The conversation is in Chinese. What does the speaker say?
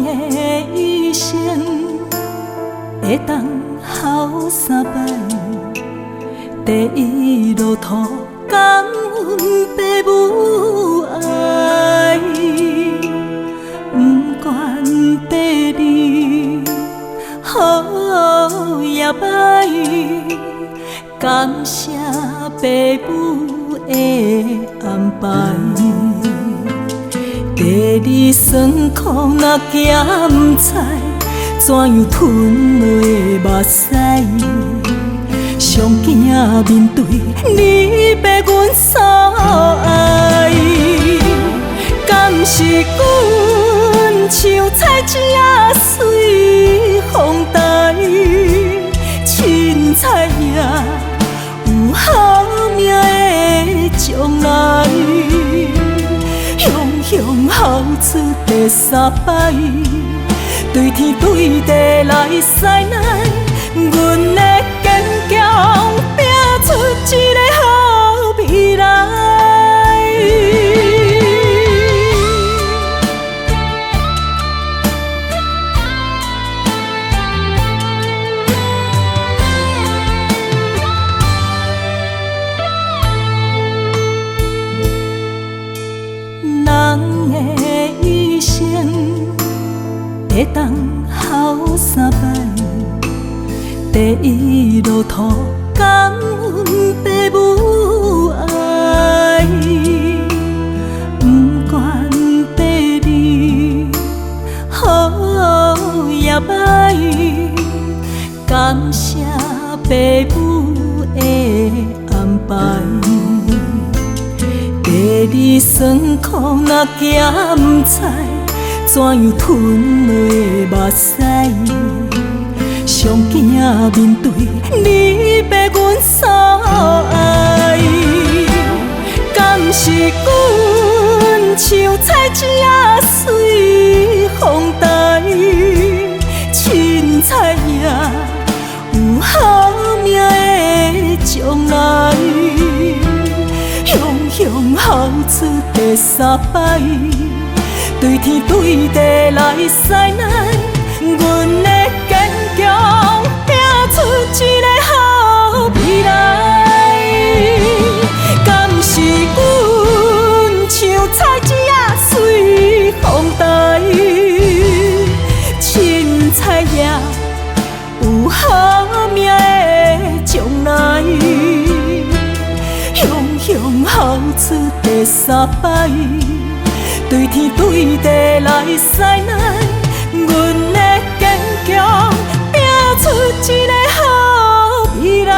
的一生会当孝3摆，第一路途感恩父母爱，不管第二好也歹，感谢父母的安排。第二酸苦若行不知，怎样吞落目屎？上惊面对你被阮所爱，敢是阮像菜籽仔随风带，凊彩也有好命的将来。雄雄孝出第3摆，对天对地来使咱，阮的坚强拼出一个好未来。人的一生会当孝3摆，第一路途感恩父母爱，不管第二好也歹，感谢父母的安排。第二酸苦若行不知，怎样吞落目屎？上惊面对你被阮所爱，敢是阮像菜籽仔随风带，凊彩也有好命的将来。雄雄孝出第3摆，对天对地来使咱，阮的坚强拼出一个好未来。敢是阮像菜籽仔随风带，凊彩也有好命的将来。雄雄孝出第3摆，对天对地来使咱，阮的坚强拼出一个好未来。